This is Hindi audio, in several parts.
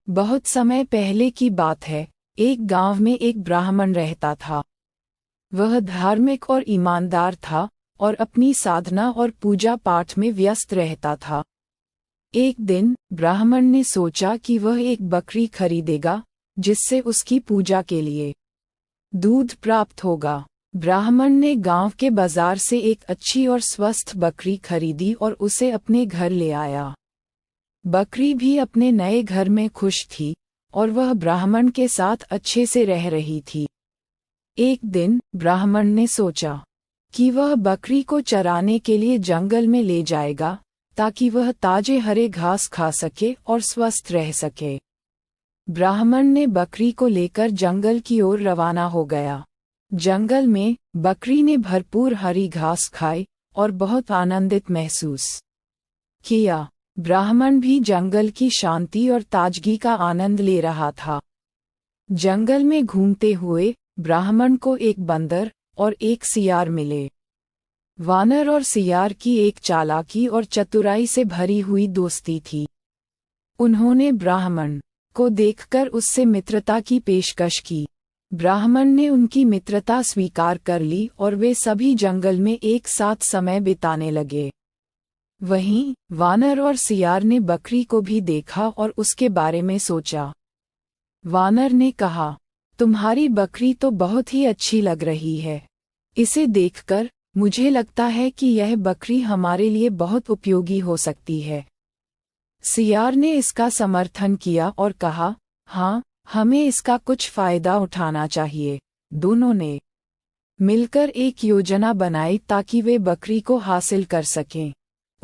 बहुत समय पहले की बात है। एक गांव में एक ब्राह्मण रहता था। वह धार्मिक और ईमानदार था और अपनी साधना और पूजा पाठ में व्यस्त रहता था। एक दिन ब्राह्मण ने सोचा कि वह एक बकरी खरीदेगा, जिससे उसकी पूजा के लिए दूध प्राप्त होगा। ब्राह्मण ने गांव के बाजार से एक अच्छी और स्वस्थ बकरी खरीदी और उसे अपने घर ले आया। बकरी भी अपने नए घर में खुश थी और वह ब्राह्मण के साथ अच्छे से रह रही थी। एक दिन ब्राह्मण ने सोचा कि वह बकरी को चराने के लिए जंगल में ले जाएगा, ताकि वह ताजे हरे घास खा सके और स्वस्थ रह सके। ब्राह्मण ने बकरी को लेकर जंगल की ओर रवाना हो गया। जंगल में बकरी ने भरपूर हरी घास खाई और बहुत आनंदित महसूस किया। ब्राह्मण भी जंगल की शांति और ताजगी का आनंद ले रहा था। जंगल में घूमते हुए ब्राह्मण को एक बंदर और एक सियार मिले। वानर और सियार की एक चालाकी और चतुराई से भरी हुई दोस्ती थी। उन्होंने ब्राह्मण को देखकर उससे मित्रता की पेशकश की। ब्राह्मण ने उनकी मित्रता स्वीकार कर ली और वे सभी जंगल में एक साथ समय बिताने लगे। वहीं वानर और सियार ने बकरी को भी देखा और उसके बारे में सोचा। वानर ने कहा, तुम्हारी बकरी तो बहुत ही अच्छी लग रही है। इसे देखकर मुझे लगता है कि यह बकरी हमारे लिए बहुत उपयोगी हो सकती है। सियार ने इसका समर्थन किया और कहा, हाँ, हमें इसका कुछ फायदा उठाना चाहिए। दोनों ने मिलकर एक योजना बनाई ताकि वे बकरी को हासिल कर सकें।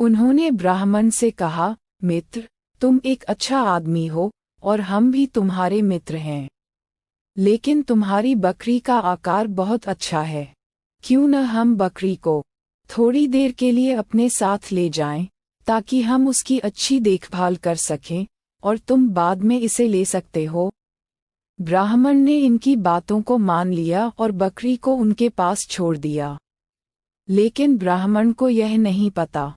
उन्होंने ब्राह्मण से कहा, मित्र, तुम एक अच्छा आदमी हो और हम भी तुम्हारे मित्र हैं। लेकिन तुम्हारी बकरी का आकार बहुत अच्छा है। क्यों न हम बकरी को थोड़ी देर के लिए अपने साथ ले जाएं, ताकि हम उसकी अच्छी देखभाल कर सकें और तुम बाद में इसे ले सकते हो। ब्राह्मण ने इनकी बातों को मान लिया और बकरी को उनके पास छोड़ दिया। लेकिन ब्राह्मण को यह नहीं पता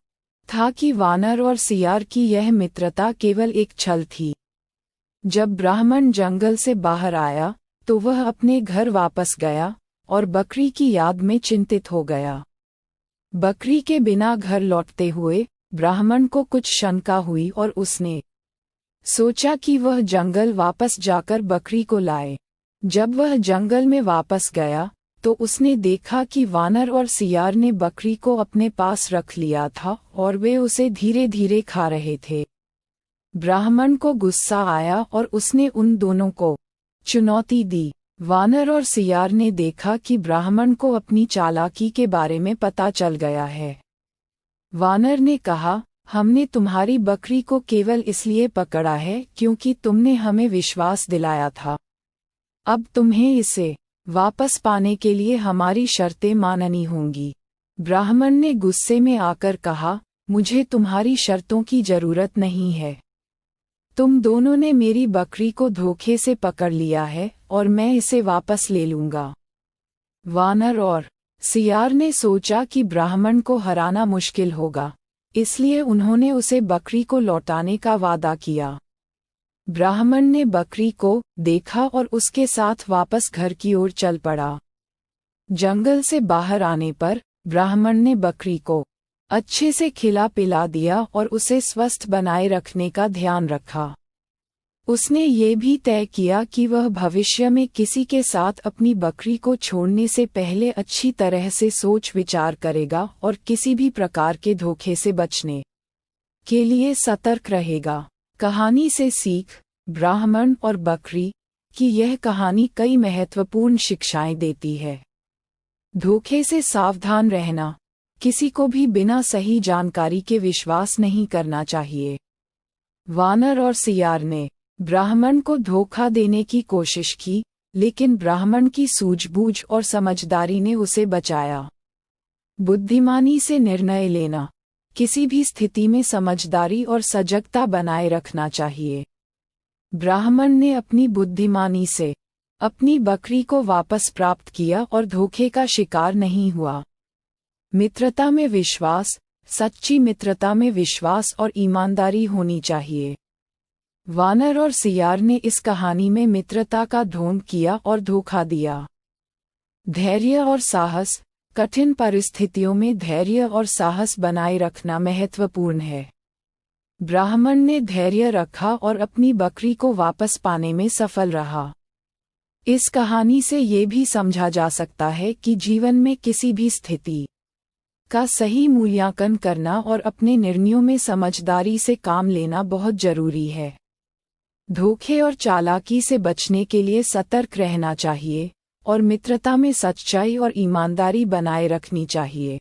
था कि वानर और सियार की यह मित्रता केवल एक छल थी। जब ब्राह्मण जंगल से बाहर आया तो वह अपने घर वापस गया और बकरी की याद में चिंतित हो गया। बकरी के बिना घर लौटते हुए ब्राह्मण को कुछ शंका हुई और उसने सोचा कि वह जंगल वापस जाकर बकरी को लाए। जब वह जंगल में वापस गया तो उसने देखा कि वानर और सियार ने बकरी को अपने पास रख लिया था और वे उसे धीरे धीरे खा रहे थे। ब्राह्मण को गुस्सा आया और उसने उन दोनों को चुनौती दी। वानर और सियार ने देखा कि ब्राह्मण को अपनी चालाकी के बारे में पता चल गया है। वानर ने कहा, हमने तुम्हारी बकरी को केवल इसलिए पकड़ा है क्योंकि तुमने हमें विश्वास दिलाया था। अब तुम्हें इसे वापस पाने के लिए हमारी शर्तें माननी होंगी। ब्राह्मण ने गुस्से में आकर कहा, मुझे तुम्हारी शर्तों की जरूरत नहीं है। तुम दोनों ने मेरी बकरी को धोखे से पकड़ लिया है और मैं इसे वापस ले लूंगा। वानर और सियार ने सोचा कि ब्राह्मण को हराना मुश्किल होगा, इसलिए उन्होंने उसे बकरी को लौटाने का वादा किया। ब्राह्मण ने बकरी को देखा और उसके साथ वापस घर की ओर चल पड़ा। जंगल से बाहर आने पर ब्राह्मण ने बकरी को अच्छे से खिला पिला दिया और उसे स्वस्थ बनाए रखने का ध्यान रखा। उसने ये भी तय किया कि वह भविष्य में किसी के साथ अपनी बकरी को छोड़ने से पहले अच्छी तरह से सोच विचार करेगा और किसी भी प्रकार के धोखे से बचने के लिए सतर्क रहेगा। कहानी से सीख, ब्राह्मण और बकरी की यह कहानी कई महत्वपूर्ण शिक्षाएं देती है। धोखे से सावधान रहना, किसी को भी बिना सही जानकारी के विश्वास नहीं करना चाहिए। वानर और सियार ने ब्राह्मण को धोखा देने की कोशिश की, लेकिन ब्राह्मण की सूझबूझ और समझदारी ने उसे बचाया। बुद्धिमानी से निर्णय लेना, किसी भी स्थिति में समझदारी और सजगता बनाए रखना चाहिए। ब्राह्मण ने अपनी बुद्धिमानी से अपनी बकरी को वापस प्राप्त किया और धोखे का शिकार नहीं हुआ। मित्रता में विश्वास, सच्ची मित्रता में विश्वास और ईमानदारी होनी चाहिए। वानर और सियार ने इस कहानी में मित्रता का ढोंग किया और धोखा दिया। धैर्य और साहस। कठिन परिस्थितियों में धैर्य और साहस बनाए रखना महत्वपूर्ण है। ब्राह्मण ने धैर्य रखा और अपनी बकरी को वापस पाने में सफल रहा। इस कहानी से ये भी समझा जा सकता है कि जीवन में किसी भी स्थिति का सही मूल्यांकन करना और अपने निर्णयों में समझदारी से काम लेना बहुत जरूरी है। धोखे और चालाकी से बचने के लिए सतर्क रहना चाहिए और मित्रता में सच्चाई और ईमानदारी बनाए रखनी चाहिए।